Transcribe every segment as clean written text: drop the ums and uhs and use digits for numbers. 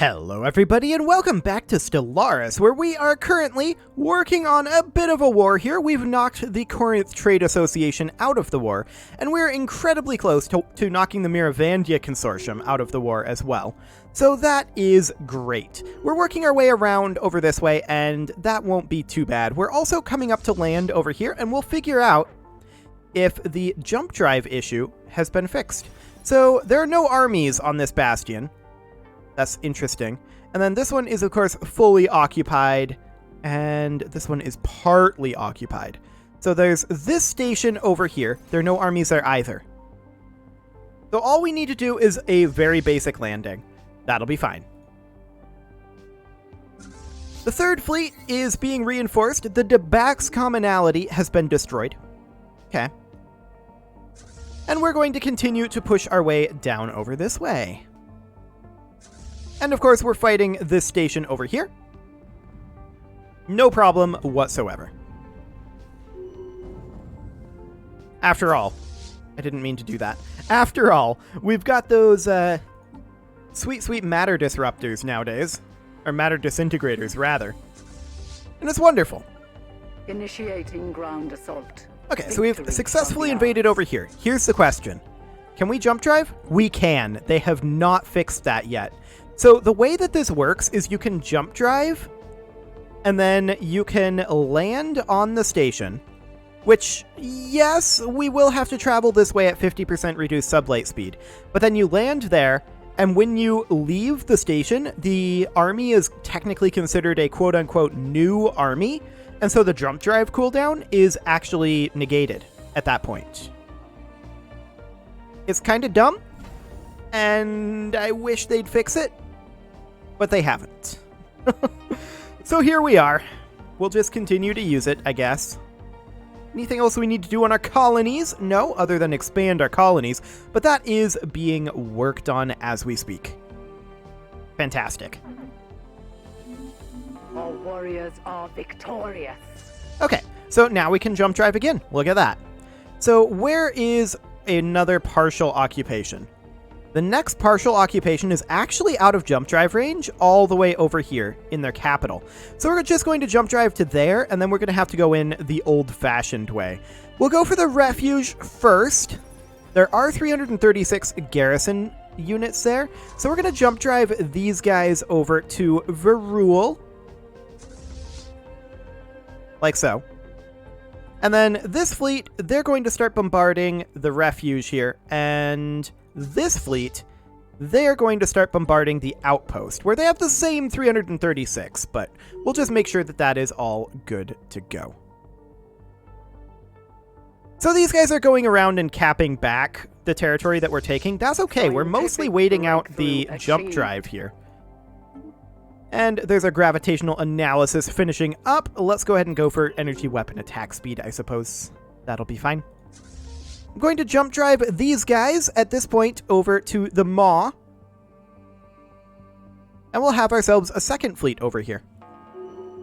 Hello everybody and welcome back to Stellaris, where we are currently working on a bit of a war here. We've knocked the Corinth Trade Association out of the war, and we're incredibly close to knocking the Miravandia Consortium out of the war as well. So that is great. We're working our way around over this way, and that won't be too bad. We're also coming up to land over here, and we'll figure out if the jump drive issue has been fixed. So there are no armies on this bastion. That's interesting. And then this one is, of course, fully occupied, and this one is partly occupied. So there's this station over here. There are no armies there either. So all we need to do is a very basic landing. That'll be fine. The third fleet is being reinforced. The Debax commonality has been destroyed. Okay. And we're going to continue to push our way down over this way. And of course, we're fighting this station over here. No problem whatsoever. After all, I didn't mean to do that. After all, we've got those sweet matter disruptors nowadays. Or matter disintegrators, rather. And it's wonderful. Initiating ground assault. Okay, so we've successfully invaded over here. Here's the question. Can we jump drive? We can. They have not fixed that yet. So the way that this works is you can jump drive, and then you can land on the station, which, yes, we will have to travel this way at 50% reduced sublight speed. But then you land there, and when you leave the station, the army is technically considered a quote-unquote new army, and so the jump drive cooldown is actually negated at that point. It's kind of dumb, and I wish they'd fix it, but they haven't. So here we are. We'll just continue to use it, I guess. Anything else we need to do on our colonies? No, other than expand our colonies, but that is being worked on as we speak. Fantastic. Our warriors are victorious. Okay, so now we can jump drive again. Look at that. So where is another partial occupation? The next partial occupation is actually out of jump drive range all the way over here in their capital. So we're just going to jump drive to there, and then we're going to have to go in the old-fashioned way. We'll go for the refuge first. There are 336 garrison units there, so we're going to jump drive these guys over to Verul. Like so. And then this fleet, they're going to start bombarding the refuge here, and this fleet, they're going to start bombarding the outpost, where they have the same 336, but we'll just make sure that that is all good to go. So these guys are going around and capping back the territory that we're taking. That's okay, we're mostly waiting out the jump drive here. And there's our gravitational analysis finishing up. Let's go ahead and go for energy weapon attack speed, I suppose. That'll be fine. I'm going to jump drive these guys at this point over to the Maw. And we'll have ourselves a second fleet over here.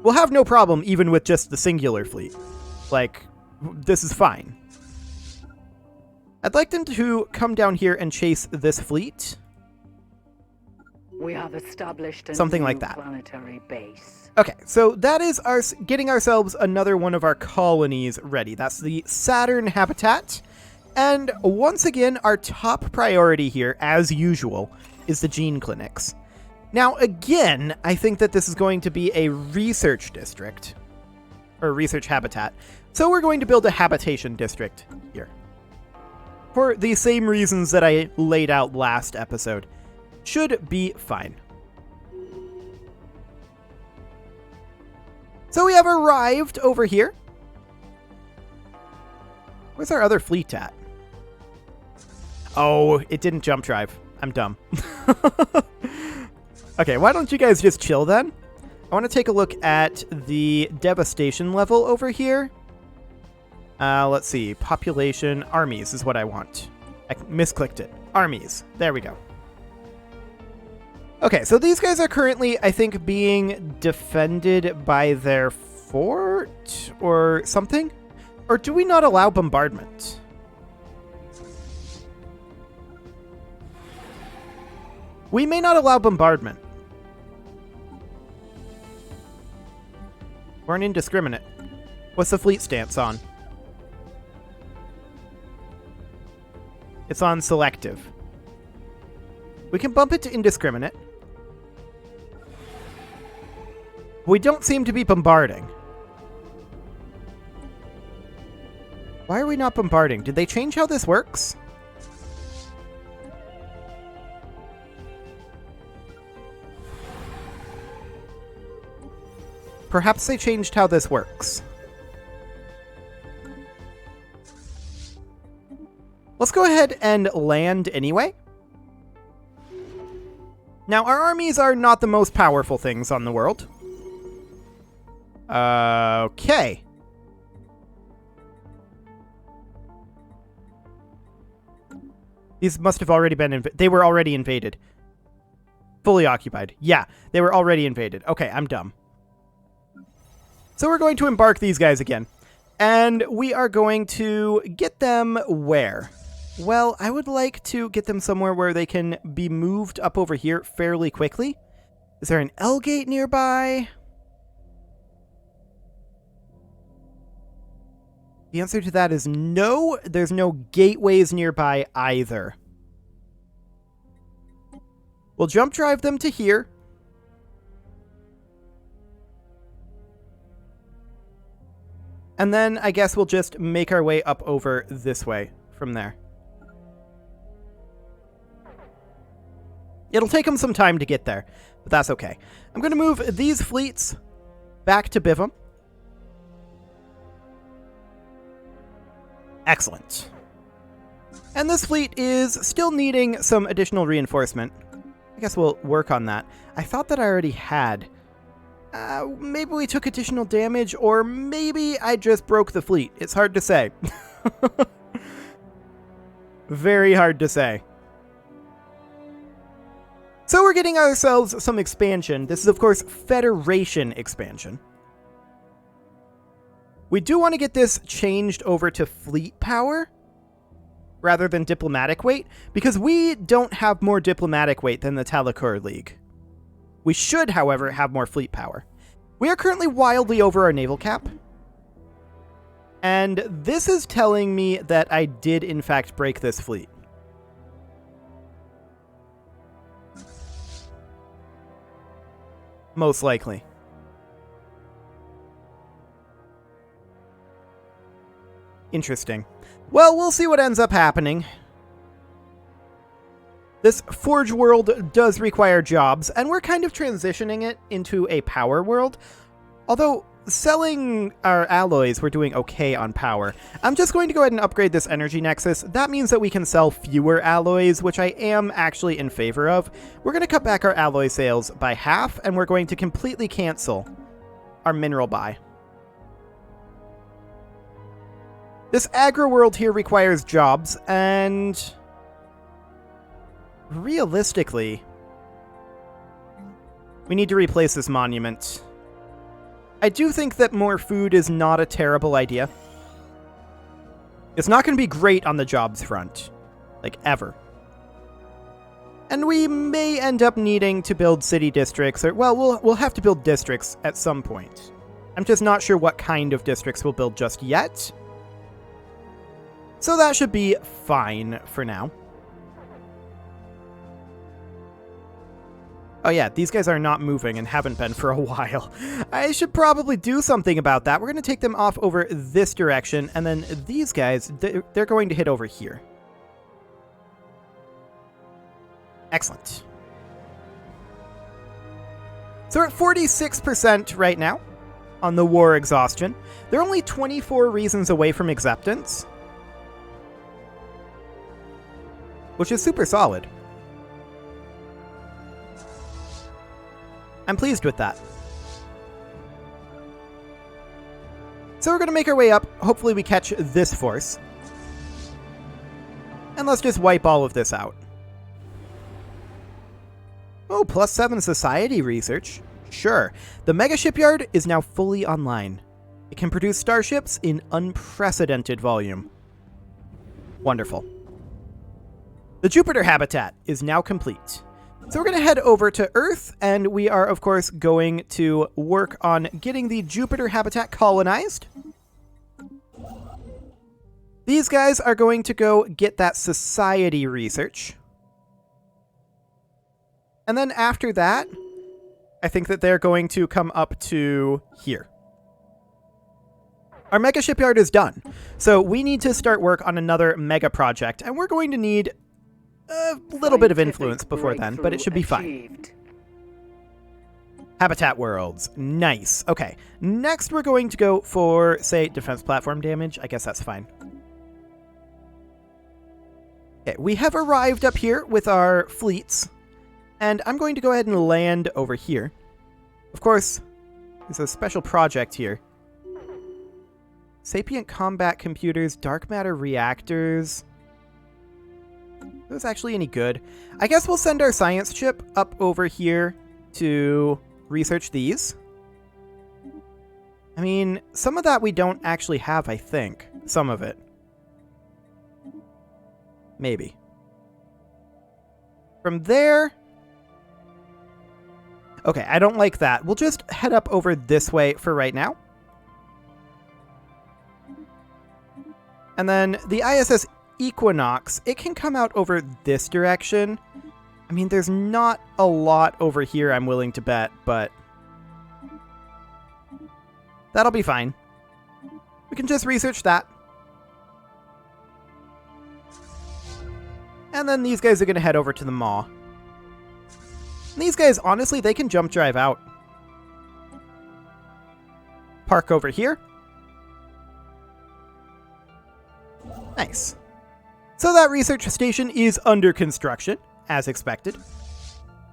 We'll have no problem even with just the singular fleet. Like, this is fine. I'd like them to come down here and chase this fleet. We have established something like that. Planetary base. Okay, so that is our getting ourselves another one of our colonies ready. That's the Saturn habitat. And once again, our top priority here, as usual, is the gene clinics. Now, again, I think that this is going to be a research district, or research habitat. So we're going to build a habitation district here. For the same reasons that I laid out last episode. Should be fine. So we have arrived over here. Where's our other fleet at? Oh, it didn't jump drive. I'm dumb. Okay, why don't you guys just chill then? I want to take a look at the devastation level over here. Let's see. Population. Armies is what I want. I misclicked it. Armies. There we go. Okay, so these guys are currently, I think, being defended by their fort or something? Or do we not allow bombardment? We may not allow bombardment. We're an indiscriminate. What's the fleet stance on? It's on selective. We can bump it to indiscriminate. We don't seem to be bombarding. Why are we not bombarding? Did they change how this works? Perhaps they changed how this works. Let's go ahead and land anyway. Now, our armies are not the most powerful things on the world. Okay. These must have already been they were already invaded. Fully occupied. Yeah, they were already invaded. Okay, I'm dumb. So we're going to embark these guys again. And we are going to get them where? Well, I would like to get them somewhere where they can be moved up over here fairly quickly. Is there an L gate nearby? The answer to that is no. There's no gateways nearby either. We'll jump drive them to here. And then I guess we'll just make our way up over this way from there. It'll take them some time to get there, but that's okay. I'm going to move these fleets back to Bivum. Excellent. And this fleet is still needing some additional reinforcement. I guess we'll work on that. I thought that I already had. Maybe we took additional damage, or maybe I just broke the fleet. It's hard to say. Very hard to say. So we're getting ourselves some expansion. This is, of course, Federation expansion. We do want to get this changed over to fleet power rather than diplomatic weight, because we don't have more diplomatic weight than the Talakur League. We should, however, have more fleet power. We are currently wildly over our naval cap. And this is telling me that I did, in fact, break this fleet. Most likely. Interesting. Well, we'll see what ends up happening. This Forge world does require jobs, and we're kind of transitioning it into a power world. Although, selling our alloys, we're doing okay on power. I'm just going to go ahead and upgrade this energy nexus. That means that we can sell fewer alloys, which I am actually in favor of. We're going to cut back our alloy sales by half, and we're going to completely cancel our mineral buy. This agro world here requires jobs, and realistically, we need to replace this monument. I do think that more food is not a terrible idea. It's not going to be great on the jobs front, like ever. And we may end up needing to build city districts, or, well, we'll have to build districts at some point. I'm just not sure what kind of districts we'll build just yet. So that should be fine for now. Oh yeah, these guys are not moving and haven't been for a while. I should probably do something about that. We're going to take them off over this direction, and then these guys, they're going to hit over here. Excellent. So we're at 46% right now on the war exhaustion. They're only 24 reasons away from acceptance, which is super solid. I'm pleased with that. So we're going to make our way up. Hopefully we catch this force. And let's just wipe all of this out. Oh, +7 society research. Sure. The mega shipyard is now fully online. It can produce starships in unprecedented volume. Wonderful. The Jupiter habitat is now complete. So we're going to head over to Earth, and we are, of course, going to work on getting the Jupiter habitat colonized. These guys are going to go get that society research. And then after that, I think that they're going to come up to here. Our mega shipyard is done, so we need to start work on another mega project, and we're going to need a little bit of influence before then, but it should be fine. Habitat worlds. Nice. Okay. Next, we're going to go for, say, defense platform damage. I guess that's fine. Okay, we have arrived up here with our fleets, and I'm going to go ahead and land over here. Of course, there's a special project here. Sapient combat computers, dark matter reactors. Are those actually any good? I guess we'll send our science ship up over here to research these. I mean, some of that we don't actually have, I think. Some of it. Maybe. From there... Okay, I don't like that. We'll just head up over this way for right now. And then the ISS Equinox, it can come out over this direction. I mean, there's not a lot over here I'm willing to bet, but that'll be fine. We can just research that. And then these guys are going to head over to the Maw. And these guys, honestly, they can jump drive out. Park over here. Nice. So that research station is under construction, as expected.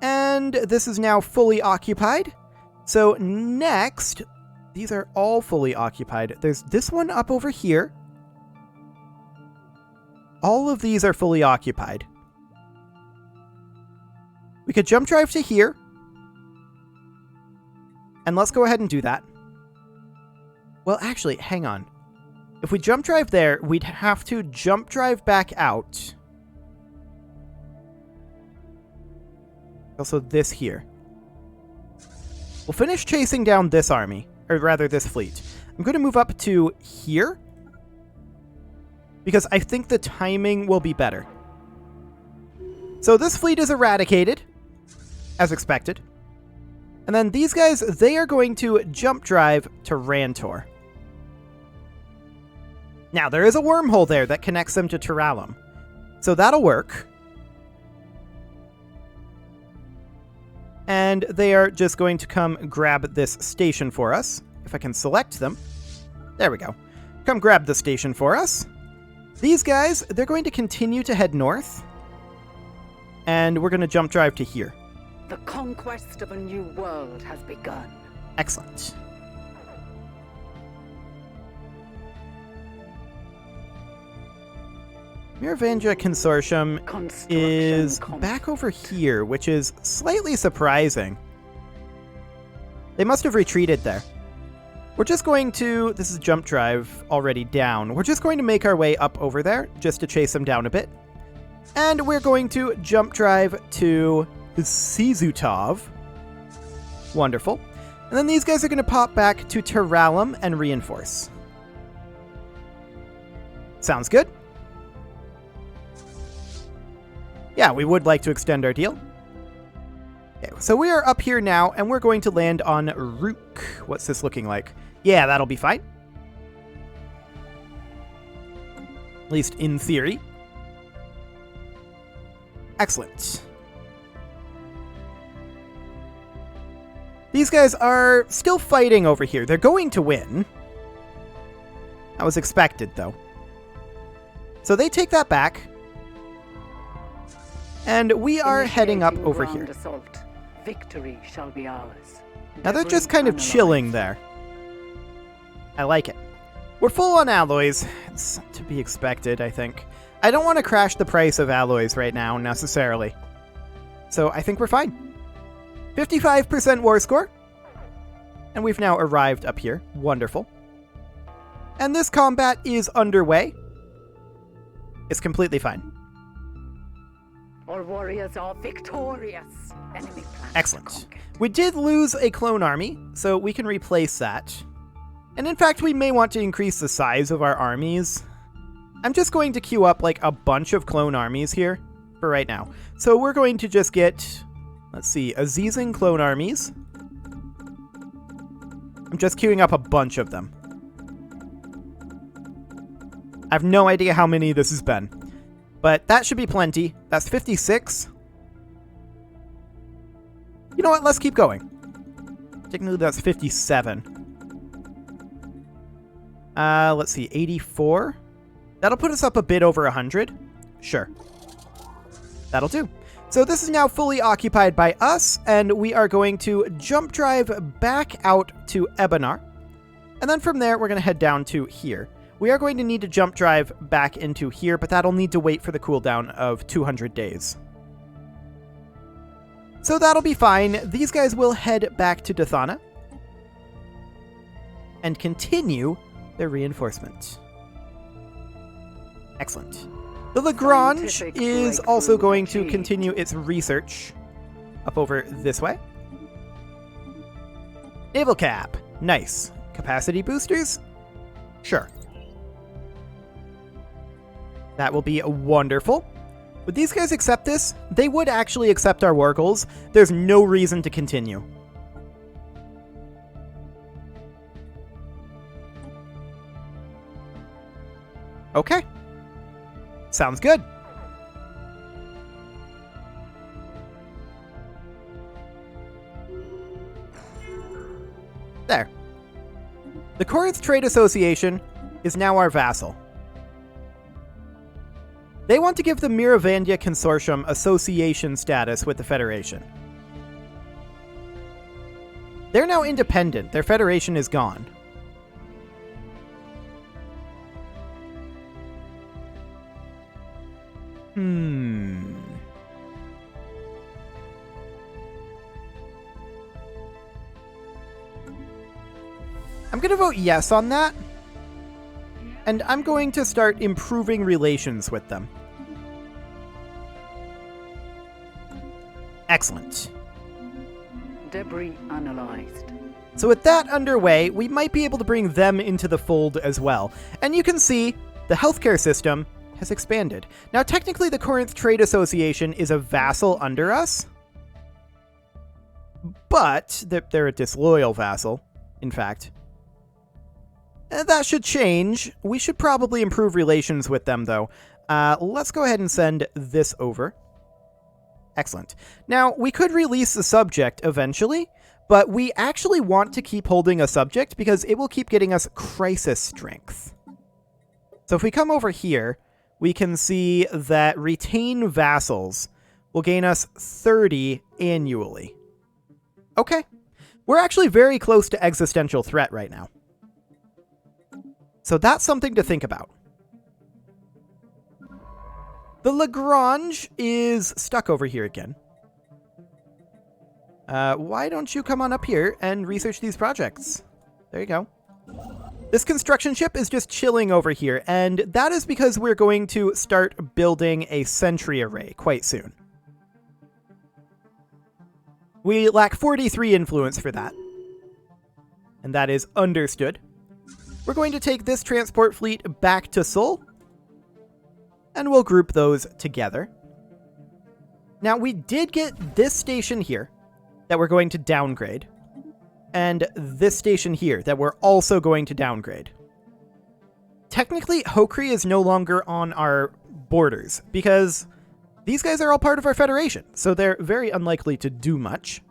And this is now fully occupied. So next, these are all fully occupied. There's this one up over here. All of these are fully occupied. We could jump drive to here. And let's go ahead and do that. Well, actually, hang on. If we jump drive there, we'd have to jump drive back out. Also this here. We'll finish chasing down this army, or rather this fleet. I'm going to move up to here, because I think the timing will be better. So this fleet is eradicated, as expected. And then these guys, they are going to jump drive to Rantor. Now, there is a wormhole there that connects them to Terralum. So that'll work. And they are just going to come grab this station for us. If I can select them. There we go. Come grab the station for us. These guys, they're going to continue to head north. And we're going to jump drive to here. The conquest of a new world has begun. Excellent. Miravandra Consortium is back over here, which is slightly surprising. They must have retreated there. We're just going to... This is jump drive already down. We're just going to make our way up over there, just to chase them down a bit. And we're going to jump drive to Sizutov. Wonderful. And then these guys are going to pop back to Terralum and reinforce. Sounds good. Yeah, we would like to extend our deal. Okay, so we are up here now, and we're going to land on Rook. What's this looking like? Yeah, that'll be fine. At least in theory. Excellent. These guys are still fighting over here. They're going to win. That was expected, though. So they take that back. And we are heading up over here. Assault. Victory shall be ours. Now they're just kind of chilling there. I like it. We're full on alloys. It's to be expected, I think. I don't want to crash the price of alloys right now, necessarily. So I think we're fine. 55% war score. And we've now arrived up here. Wonderful. And this combat is underway. It's completely fine. Our warriors are victorious. Enemy planet Excellent. conquered. We did lose a clone army, so we can replace that. And in fact, we may want to increase the size of our armies. I'm just going to queue up like a bunch of clone armies here for right now. So we're going to just get, let's see, Azizan clone armies. I'm just queuing up a bunch of them. I have no idea how many this has been, but that should be plenty. That's 56. You know what? Let's keep going. Technically, that's 57. Let's see, 84. That'll put us up a bit over 100. Sure. That'll do. So this is now fully occupied by us, and we are going to jump drive back out to Ebenar. And then from there, we're going to head down to here. We are going to need to jump drive back into here, but that'll need to wait for the cooldown of 200 days. So that'll be fine. These guys will head back to Dathana and continue their reinforcement. Excellent. The Lagrange Scientific is also breakthrough going to achieved. continue its research up over this way. Naval cap. Nice. Capacity boosters? Sure. That will be wonderful. Would these guys accept this? They would actually accept our war goals. There's no reason to continue. Okay. Sounds good. There. The Corinth Trade Association is now our vassal. They want to give the Miravandia Consortium association status with the Federation. They're now independent. Their Federation is gone. I'm going to vote yes on that. And I'm going to start improving relations with them. Excellent. Debris analyzed. So with that underway, we might be able to bring them into the fold as well. And you can see the healthcare system has expanded. Now, technically, the Corinth Trade Association is a vassal under us. But they're a disloyal vassal, in fact. That should change. We should probably improve relations with them, though. Let's go ahead and send this over. Excellent. Now, we could release the subject eventually, but we actually want to keep holding a subject because it will keep getting us crisis strength. So if we come over here, we can see that retain vassals will gain us 30 annually. Okay. We're actually very close to existential threat right now. So that's something to think about. The Lagrange is stuck over here again. Why don't you come on up here and research these projects? There you go. This construction ship is just chilling over here, and that is because we're going to start building a sentry array quite soon. We lack 43 influence for that, and that is understood. We're going to take this transport fleet back to Seoul, and we'll group those together. Now, we did get this station here that we're going to downgrade, and this station here that we're also going to downgrade. Technically, Hokri is no longer on our borders, because these guys are all part of our Federation, so they're very unlikely to do much.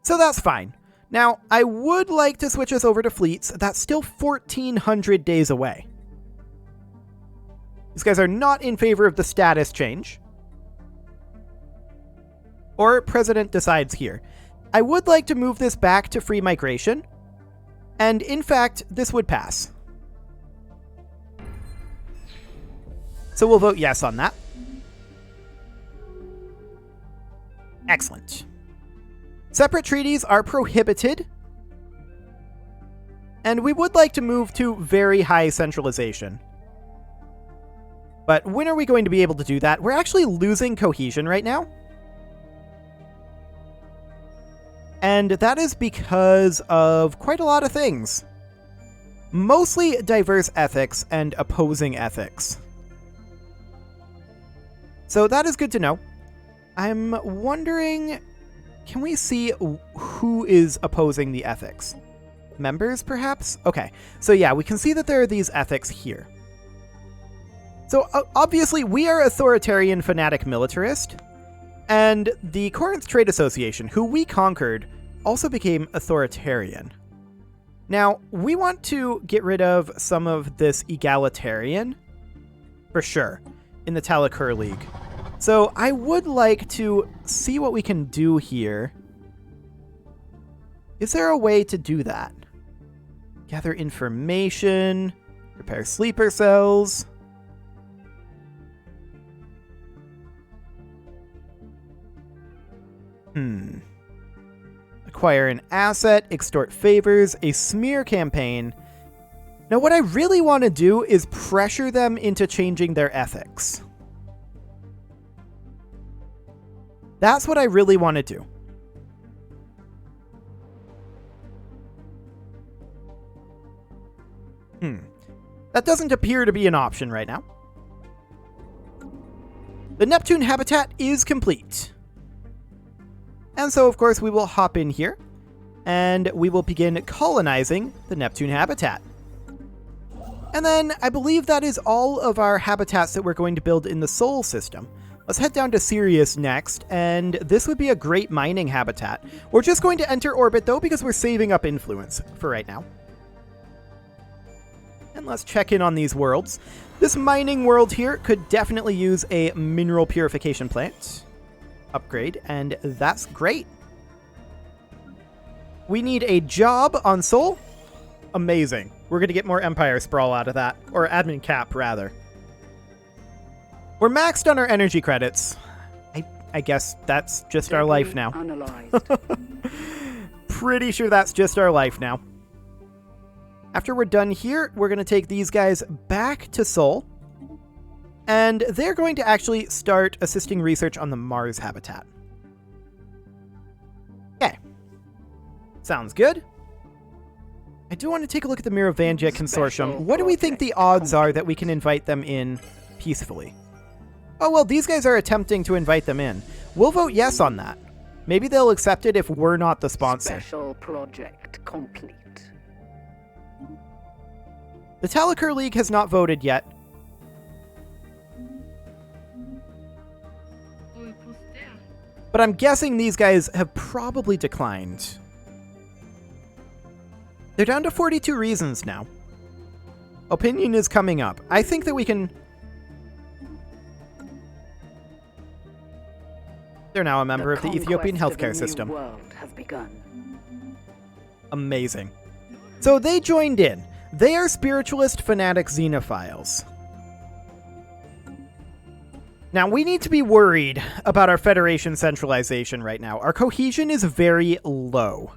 So that's fine. Now, I would like to switch us over to fleets. That's still 1,400 days away. These guys are not in favor of the status change. Or President decides here. I would like to move this back to free migration. And in fact, this would pass. So we'll vote yes on that. Excellent. Separate treaties are prohibited. And we would like to move to very high centralization. But when are we going to be able to do that? We're actually losing cohesion right now. And that is because of quite a lot of things. Mostly diverse ethics and opposing ethics. So that is good to know. I'm wondering, can we see who is opposing the ethics? Members, perhaps? Okay, so yeah, we can see that there are these ethics here. So obviously, we are authoritarian fanatic militarist, and the Corinth Trade Association, who we conquered, also became authoritarian. Now, we want to get rid of some of this egalitarian, for sure, in the Talakur League. So I would like to see what we can do here. Is there a way to do that? Gather information, repair sleeper cells. Acquire an asset, extort favors, a smear campaign. Now, what I really want to do is pressure them into changing their ethics. That's what I really want to do. That doesn't appear to be an option right now. The Neptune habitat is complete. And so, of course, we will hop in here, and we will begin colonizing the Neptune habitat. And then, I believe that is all of our habitats that we're going to build in the Sol system. Let's head down to Sirius next, and this would be a great mining habitat. We're just going to enter orbit, though, because we're saving up influence for right now. And let's check in on these worlds. This mining world here could definitely use a mineral purification plant upgrade, and that's great. We need a job on Sol. Amazing. We're going to get more Empire Sprawl out of that, or Admin Cap, rather. We're maxed on our energy credits. I guess that's just our life now. Pretty sure that's just our life now. After we're done here, we're going to take these guys back to Sol. And they're going to actually start assisting research on the Mars habitat. Okay. Sounds good. I do want to take a look at the Miravangia Consortium. What do we think the odds are that we can invite them in peacefully? Oh, well, these guys are attempting to invite them in. We'll vote yes on that. Maybe they'll accept it if we're not the sponsor. Special project complete. The Talakur League has not voted yet. But I'm guessing these guys have probably declined. They're down to 42 reasons now. Opinion is coming up. I think that we can... They're now a member of the Ethiopian healthcare system. World has begun. Amazing. So they joined in. They are spiritualist fanatic xenophiles. Now, we need to be worried about our Federation centralization right now. Our cohesion is very low.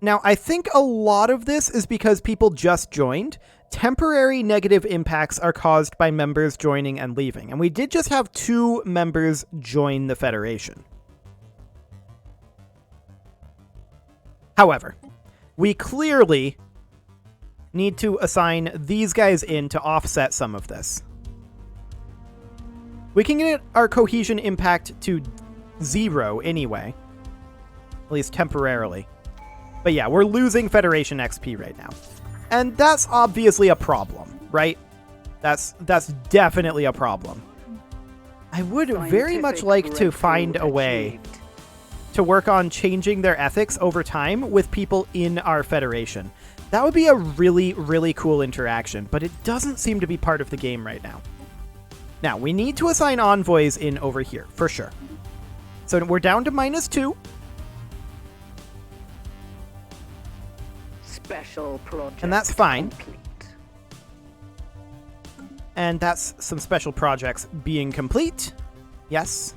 Now, I think a lot of this is because people just joined. Temporary negative impacts are caused by members joining and leaving. And we did just have 2 members join the Federation. However, we clearly need to assign these guys in to offset some of this. We can get our cohesion impact to 0 anyway. At least temporarily. But yeah, we're losing Federation XP right now. And that's obviously a problem, right? That's definitely a problem. I would very much like to find a way to work on changing their ethics over time with people in our Federation. That would be a really, really cool interaction, but it doesn't seem to be part of the game right now. Now, we need to assign envoys in over here, for sure. So we're down to -2. Special project and that's fine. complete. And that's some special projects being complete. Yes.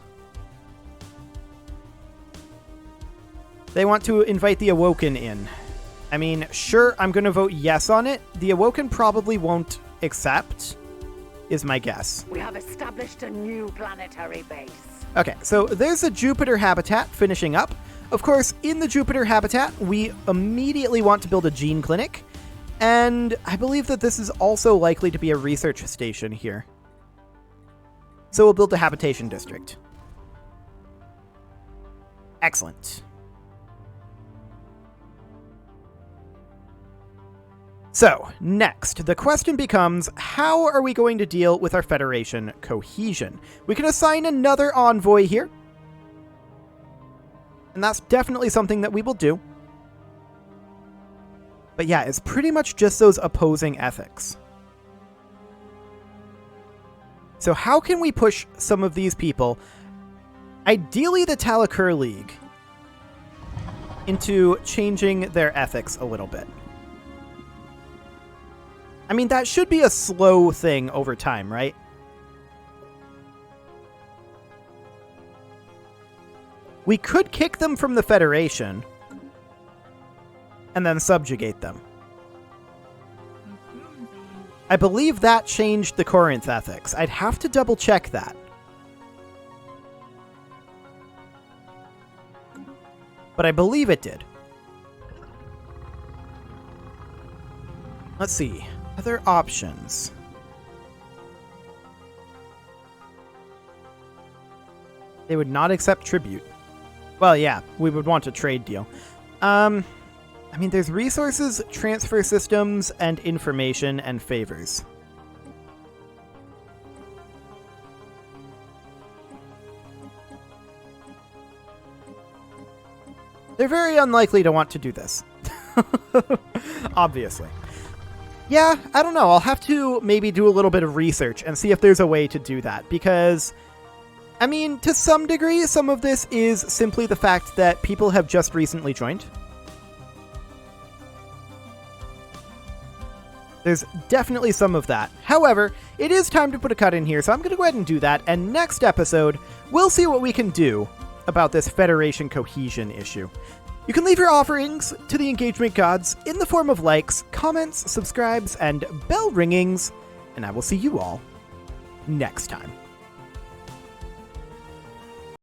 They want to invite the Awoken in. I mean, sure, I'm going to vote yes on it. The Awoken probably won't accept, is my guess. We have established a new planetary base. Okay, so there's a Jupiter habitat finishing up. Of course, in the Jupiter habitat, we immediately want to build a gene clinic. And I believe that this is also likely to be a research station here. So we'll build a habitation district. Excellent. So, next, the question becomes, how are we going to deal with our Federation cohesion? We can assign another envoy here. And that's definitely something that we will do. But yeah, it's pretty much just those opposing ethics. So how can we push some of these people, ideally the Talakur League, into changing their ethics a little bit? I mean, that should be a slow thing over time, right? We could kick them from the Federation and then subjugate them. I believe that changed the Corinth ethics. I'd have to double check that. But I believe it did. Let's see. Other options. They would not accept tribute. Well, yeah, we would want a trade deal. I mean, there's resources, transfer systems, and information and favors. They're very unlikely to want to do this. Obviously. Yeah, I don't know. I'll have to maybe do a little bit of research and see if there's a way to do that, because, I mean, to some degree, some of this is simply the fact that people have just recently joined. There's definitely some of that. However, it is time to put a cut in here, so I'm going to go ahead and do that, and next episode, we'll see what we can do about this Federation cohesion issue. You can leave your offerings to the engagement gods in the form of likes, comments, subscribes, and bell ringings, and I will see you all next time.